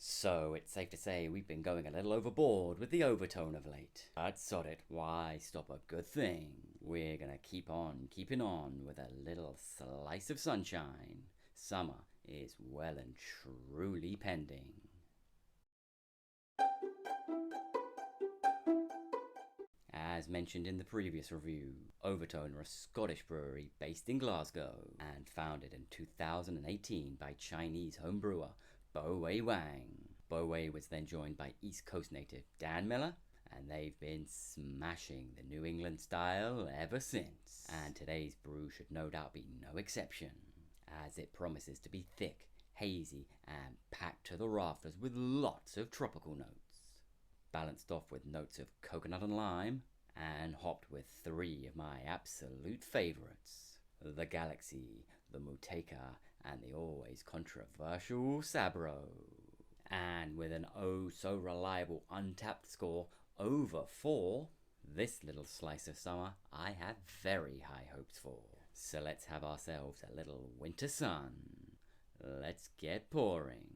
So it's safe to say we've been going a little overboard with the overtone of late. But sod it, why stop a good thing? We're gonna keep on keeping on with a little slice of sunshine. Summer is well and truly pending. As mentioned in the previous review, Overtone are a Scottish brewery based in Glasgow and founded in 2018 by Chinese home brewer Bo Wei Wang. Bo Wei was then joined by East Coast native Dan Miller, and they've been smashing the New England style ever since. And today's brew should no doubt be no exception, as it promises to be thick, hazy, and packed to the rafters with lots of tropical notes. Balanced off with notes of coconut and lime, and hopped with three of my absolute favourites: the Galaxy, the Muteka, and the always controversial Sabro. And with an oh so reliable untapped score over 4, this little slice of summer I have very high hopes for. So let's have ourselves a little winter sun. Let's get pouring.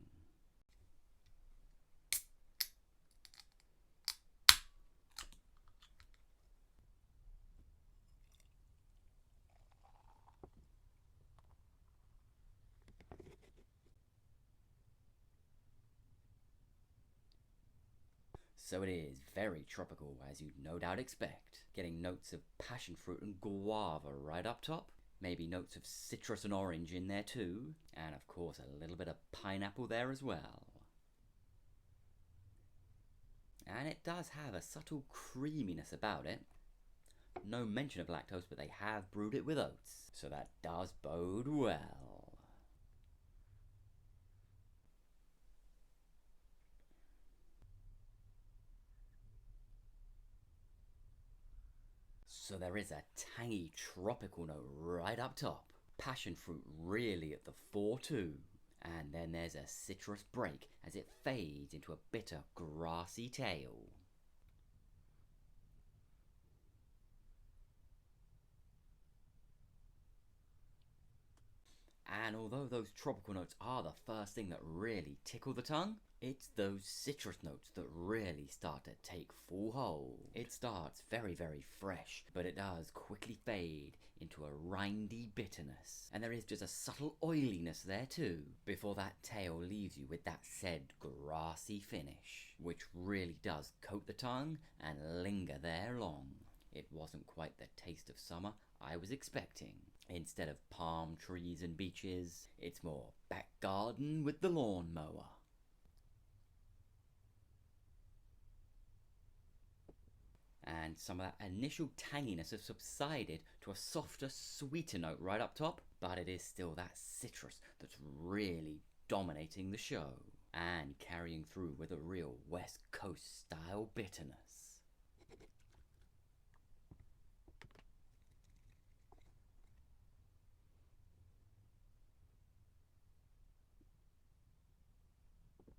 So it is very tropical, as you'd no doubt expect. Getting notes of passion fruit and guava right up top. Maybe notes of citrus and orange in there too. And of course a little bit of pineapple there as well. And it does have a subtle creaminess about it. No mention of lactose, but they have brewed it with oats, so that does bode well. So there is a tangy tropical note right up top. Passion fruit really at the fore too. And then there's a citrus break as it fades into a bitter grassy tail. And although those tropical notes are the first thing that really tickle the tongue, it's those citrus notes that really start to take full hold. It starts very fresh, but it does quickly fade into a rindy bitterness. And there is just a subtle oiliness there too, before that tail leaves you with that said grassy finish, which really does coat the tongue and linger there long. It wasn't quite the taste of summer I was expecting. Instead of palm trees and beaches, it's more back garden with the lawnmower. And some of that initial tanginess has subsided to a softer, sweeter note right up top, but it is still that citrus that's really dominating the show and carrying through with a real West Coast style bitterness.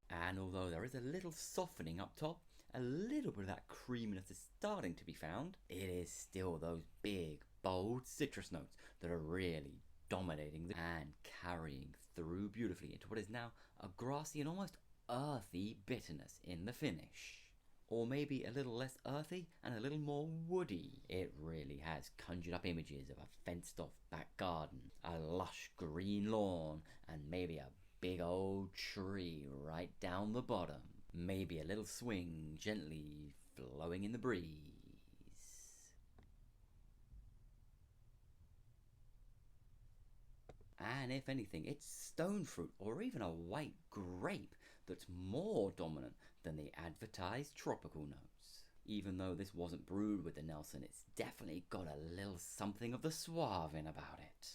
And although there is a little softening up top, a little bit of that creaminess is starting to be found, it is still those big, bold citrus notes that are really dominating and carrying through beautifully into what is now a grassy and almost earthy bitterness in the finish. Or maybe a little less earthy and a little more woody. It really has conjured up images of a fenced off back garden, a lush green lawn, and maybe a big old tree right down the bottom. Maybe a little swing gently flowing in the breeze. And if anything, it's stone fruit or even a white grape that's more dominant than the advertised tropical notes. Even though this wasn't brewed with the Nelson, it's definitely got a little something of the suave in about it.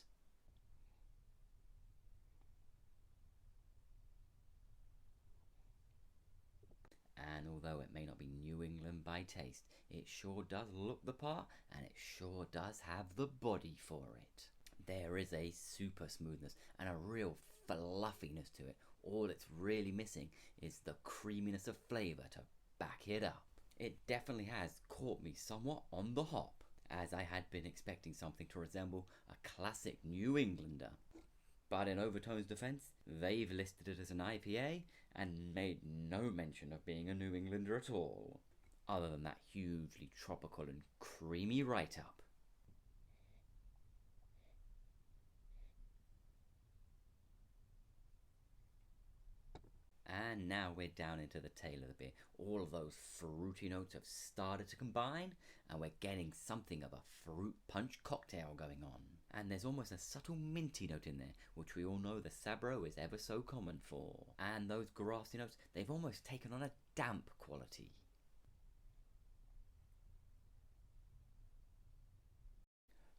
And although it may not be New England by taste, it sure does look the part, and it sure does have the body for it. There is a super smoothness and a real fluffiness to it. All it's really missing is the creaminess of flavour to back it up. It definitely has caught me somewhat on the hop, as I had been expecting something to resemble a classic New Englander. But in Overtone's defence, they've listed it as an IPA and made no mention of being a New Englander at all, other than that hugely tropical and creamy write-up. And now we're down into the tail of the beer. All of those fruity notes have started to combine, and we're getting something of a fruit punch cocktail going on. And there's almost a subtle minty note in there, which we all know the Sabro is ever so common for. And those grassy notes, they've almost taken on a damp quality.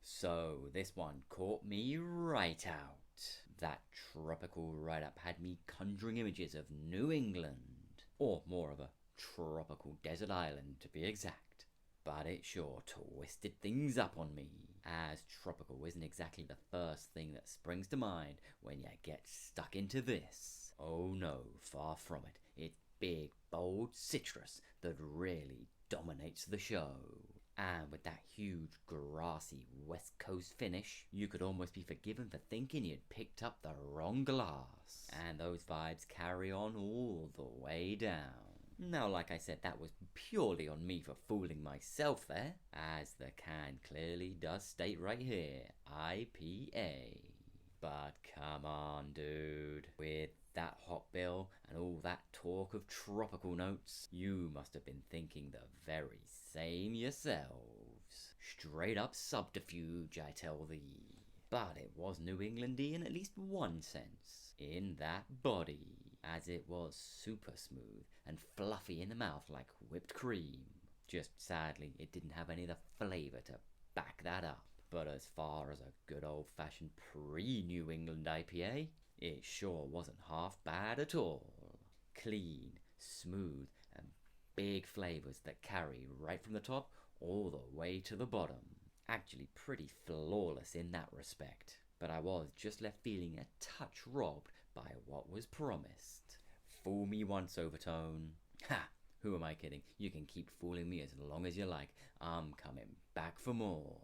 So this one caught me right out. That tropical write-up had me conjuring images of New England, or more of a tropical desert island to be exact. But it sure twisted things up on me, as tropical isn't exactly the first thing that springs to mind when you get stuck into this. Oh no, far from it. It's big, bold citrus that really dominates the show. And with that huge, grassy West Coast finish, you could almost be forgiven for thinking you'd picked up the wrong glass. And those vibes carry on all the way down. Now, like I said, that was purely on me for fooling myself there, as the can clearly does state right here, IPA. But come on, dude. With that hot bill and all that talk of tropical notes, you must have been thinking the very same yourselves. Straight up subterfuge, I tell thee. But it was New Englandy in at least one sense. In that body, as it was super smooth and fluffy in the mouth like whipped cream. Just sadly, it didn't have any of the flavour to back that up. But as far as a good old-fashioned pre-New England IPA, it sure wasn't half bad at all. Clean, smooth, and big flavours that carry right from the top all the way to the bottom. Actually pretty flawless in that respect. But I was just left feeling a touch robbed by what was promised. Fool me once, Overtone. Ha! Who am I kidding? You can keep fooling me as long as you like. I'm coming back for more.